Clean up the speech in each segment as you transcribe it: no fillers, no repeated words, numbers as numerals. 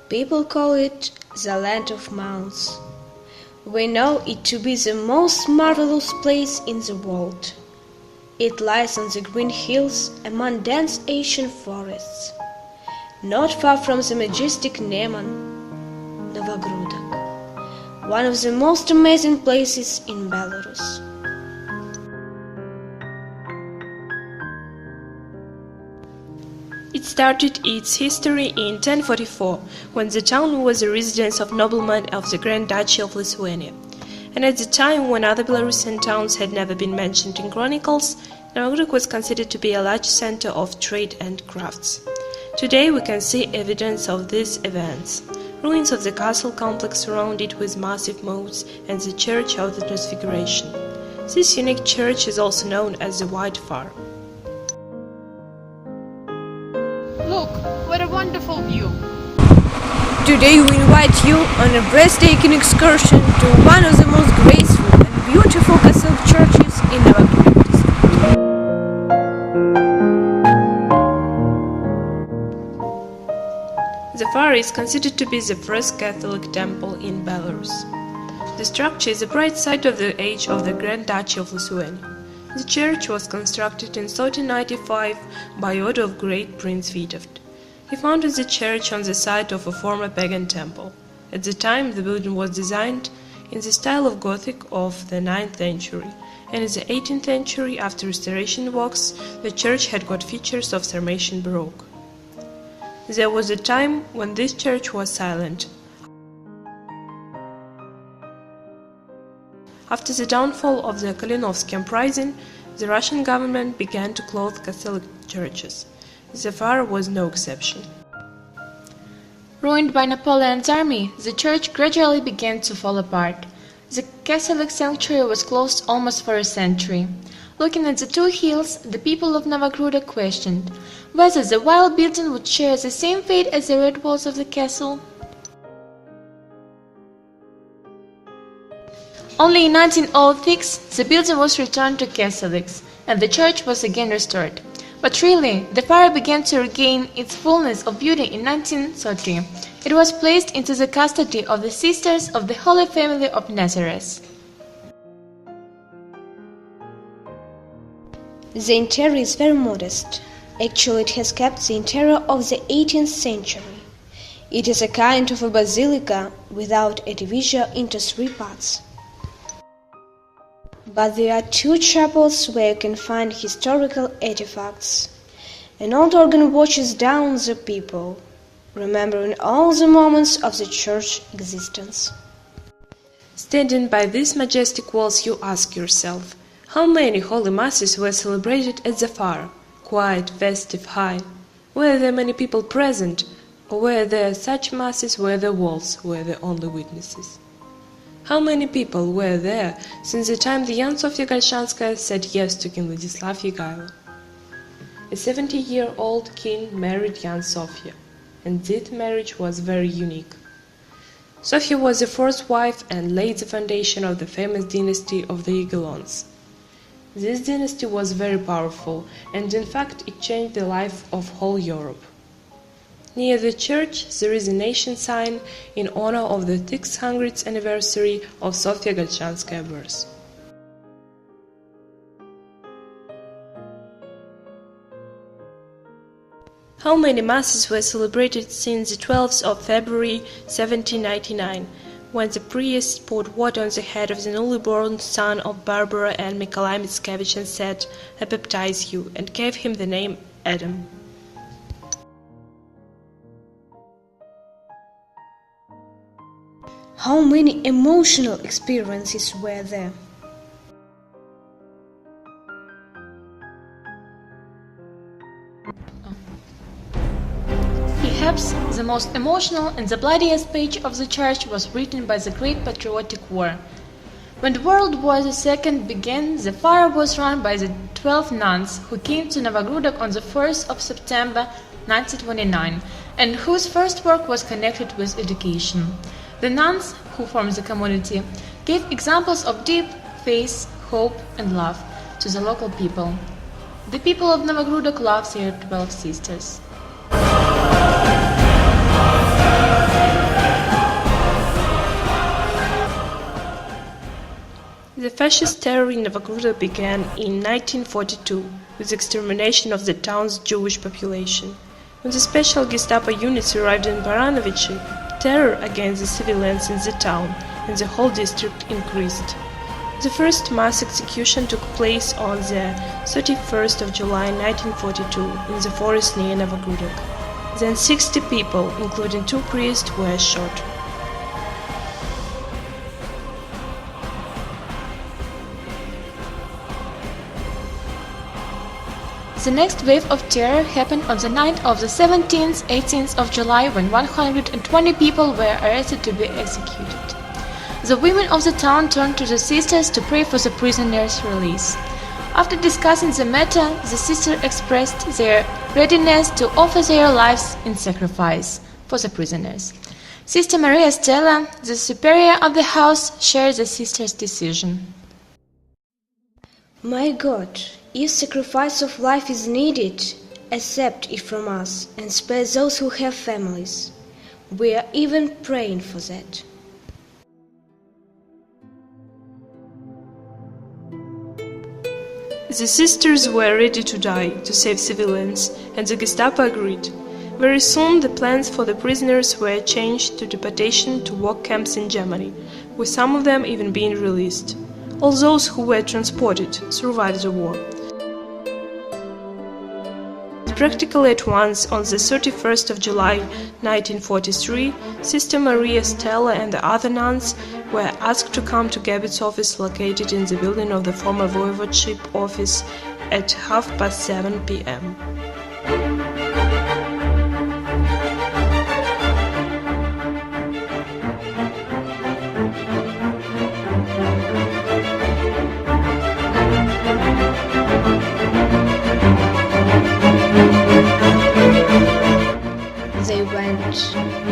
People call it the land of mounts. We know it to be the most marvelous place in the world. It lies on the green hills among dense Asian forests, not far from the majestic Neman, Novogródok, one of the most amazing places in Belarus. It started its history in 1044, when the town was a residence of noblemen of the Grand Duchy of Lithuania, and at the time when other Belarusian towns had never been mentioned in chronicles, Novogródok was considered to be a large center of trade and crafts. Today we can see evidence of these events. Ruins of the castle complex surrounded with massive moats and the Church of the Transfiguration. This unique church is also known as the White Far. Look, what a wonderful view! Today we invite you on a breathtaking excursion to one of the most graceful and beautiful Catholic churches in Novogródok district. The Far is considered to be the first Catholic temple in Belarus. The structure is the bright side of the age of the Grand Duchy of Lithuania. The church was constructed in 1395 by order of Great Prince Vytautas. He founded the church on the site of a former pagan temple. At the time, the building was designed in the style of Gothic of the 9th century, and in the 18th century, after restoration works, the church had got features of Sarmatian Baroque. There was a time when this church was silent. After the downfall of the Kalinovsky uprising, the Russian government began to close Catholic churches. The Far was no exception. Ruined by Napoleon's army, the church gradually began to fall apart. The Catholic sanctuary was closed almost for a century. Looking at the two hills, the people of Novogródok questioned whether the wild building would share the same fate as the red walls of the castle. Only in 1906 the building was returned to Catholics, and the church was again restored. But really, the fire began to regain its fullness of beauty in 1930. It was placed into the custody of the Sisters of the Holy Family of Nazareth. The interior is very modest. Actually, it has kept the interior of the 18th century. It is a kind of a basilica without a division into three parts. But there are two chapels where you can find historical artifacts. An old organ watches down the people, remembering all the moments of the church existence. Standing by these majestic walls, you ask yourself, how many holy masses were celebrated at the Far? Quiet, festive, high. Were there many people present, or were there such masses where the walls were the only witnesses? How many people were there since the time the young Sofia Galshanskaya said yes to King Ladislav Yagailo? A 70-year-old king married young Sofia, and this marriage was very unique. Sofia was the first wife and laid the foundation of the famous dynasty of the Jagiellons. This dynasty was very powerful, and in fact it changed the life of whole Europe. Near the church there is a nation sign in honor of the 600th anniversary of Sofia Galshanskaya's birth. How many masses were celebrated since the 12th of February 1799, when the priest poured water on the head of the newly born son of Barbara and Nikolai Mickiewicz and said, "I baptize you," and gave him the name Adam. How many emotional experiences were there? Perhaps the most emotional and the bloodiest page of the church was written by the Great Patriotic War. When World War II began, the fire was run by the 12 nuns who came to Novogródok on the 1st of September 1929, and whose first work was connected with education. The nuns, who formed the community, gave examples of deep faith, hope and love to the local people. The people of Novogródok love their 12 sisters. The fascist terror in Novogrudok began in 1942 with the extermination of the town's Jewish population. When the special Gestapo units arrived in Baranovichi, terror against the civilians in the town and the whole district increased. The first mass execution took place on the 31st of July 1942 in the forest near Novogrudok. Then 60 people, including 2 priests, were shot. The next wave of terror happened on the night of the 17th, 18th of July when 120 people were arrested to be executed. The women of the town turned to the sisters to pray for the prisoners' release. After discussing the matter, the sisters expressed their readiness to offer their lives in sacrifice for the prisoners. Sister Maria Stella, the superior of the house, shared the sisters' decision. My God, if sacrifice of life is needed, accept it from us and spare those who have families. We are even praying for that. The sisters were ready to die to save civilians, and the Gestapo agreed. Very soon the plans for the prisoners were changed to deportation to work camps in Germany, with some of them even being released. All those who were transported survived the war. Practically at once, on the 31st of July 1943, Sister Maria Stella and the other nuns were asked to come to Gabit's office located in the building of the former voivodeship office at 7:30 p.m.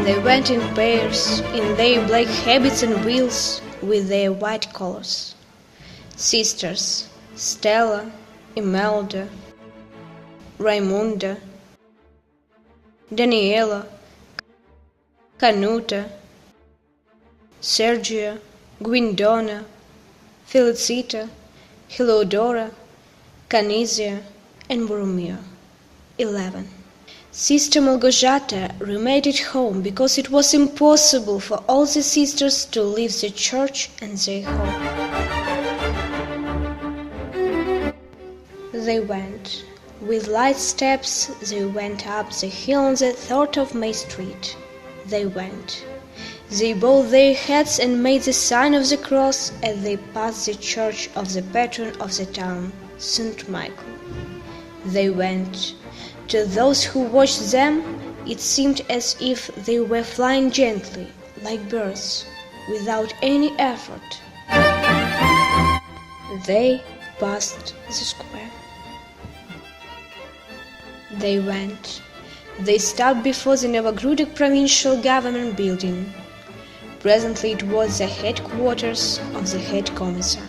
They went in pairs, in their black habits and wheels, with their white collars. Sisters Stella, Imelda, Raimunda, Daniela, Canuta, Sergia, Guindona, Felicita, Hilodora, Canizia, and Boromir. 11. Sister Malgorzata remained at home because it was impossible for all the sisters to leave the church and their home. They went. With light steps, they went up the hill on the 3rd of May Street. They went. They bowed their heads and made the sign of the cross as they passed the church of the patron of the town, St. Michael. They went. To those who watched them, it seemed as if they were flying gently, like birds, without any effort. They passed the square. They went. They stopped before the Novogrudok provincial government building. Presently it was the headquarters of the head commissar.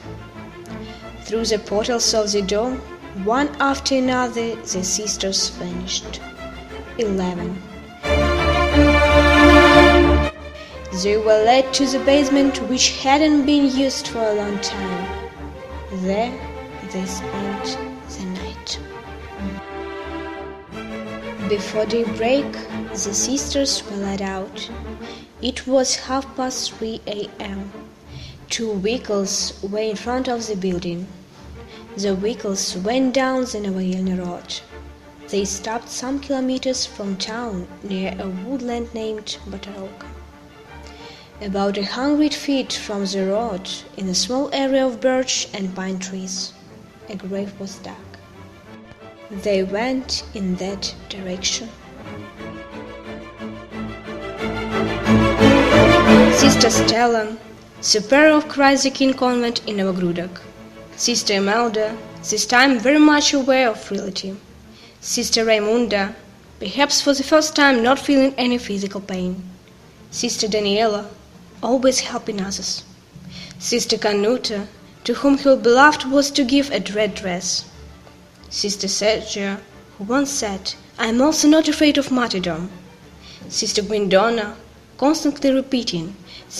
Through the portals of the door, one after another, the sisters vanished. 11. They were led to the basement, which hadn't been used for a long time. There they spent the night. Before daybreak, the sisters were let out. It was 3:30 a.m. 2 vehicles were in front of the building. The vehicles went down the Novoyelny Road. They stopped some kilometers from town near a woodland named Batarovka. About 100 feet from the road, in a small area of birch and pine trees, a grave was dug. They went in that direction. Sister Stella, superior of Christ the King convent in Novogrudok. Sister Imelda, this time very much aware of reality. Sister Raimunda, perhaps for the first time not feeling any physical pain. Sister Daniela, always helping others. Sister Canuta, to whom her beloved was to give a red dress. Sister Sergia, who once said, "I am also not afraid of martyrdom." Sister Guindona, constantly repeating,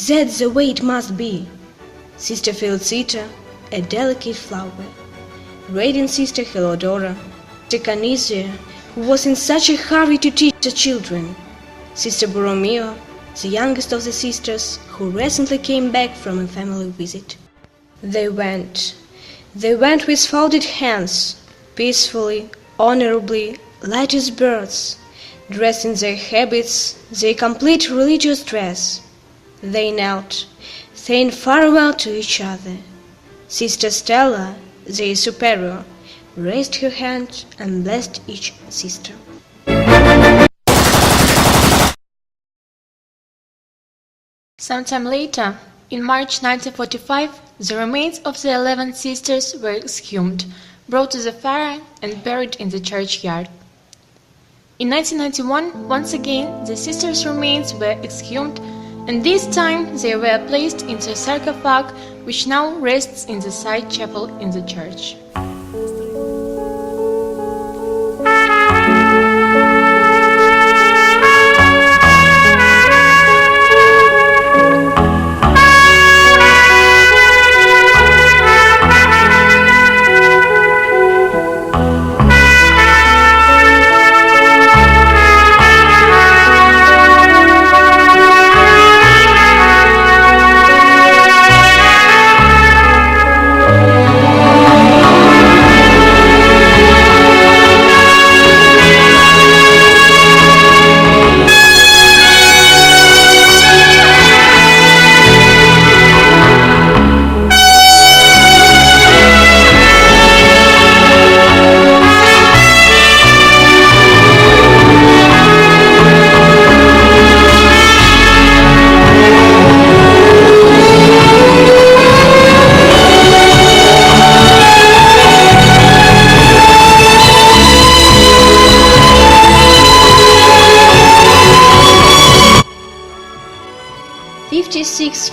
"That's the way it must be." Sister Felicita, a delicate flower. Radiant Sister Helodora, Sister who was in such a hurry to teach the children, Sister Borromeo, the youngest of the sisters, who recently came back from a family visit. They went with folded hands, peacefully, honorably, light as birds, dressed in their habits, their complete religious dress. They knelt, saying farewell to each other. Sister Stella, their superior, raised her hand and blessed each sister. Sometime later, in March 1945, the remains of the 11 sisters were exhumed, brought to the fire and buried in the churchyard. In 1991, once again, the sisters' remains were exhumed, and this time they were placed into a sarcophagus which now rests in the side chapel in the church.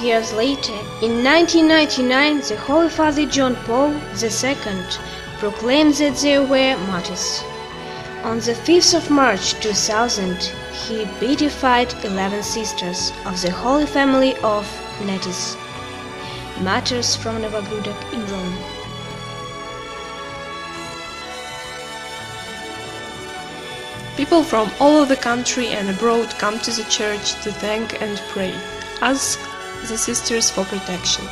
Years later, in 1999, the Holy Father John Paul II proclaimed that they were martyrs. On the 5th of March 2000, he beatified 11 sisters of the Holy Family of Netis, martyrs from Novogrudok in Rome. People from all over the country and abroad come to the church to thank and pray. Ask the sisters for protection.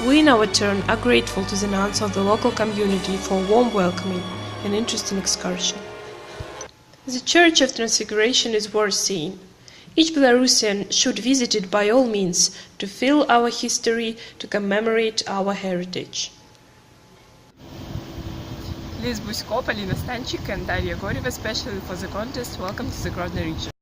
We in our turn are grateful to the nuns of the local community for warm welcoming and interesting excursion. The Church of Transfiguration is worth seeing. Each Belarusian should visit it by all means to feel our history, to commemorate our heritage. Liz Buськo, Polina Stanchik and Daria Gorev, especially for the contest. Welcome to the Grodno region.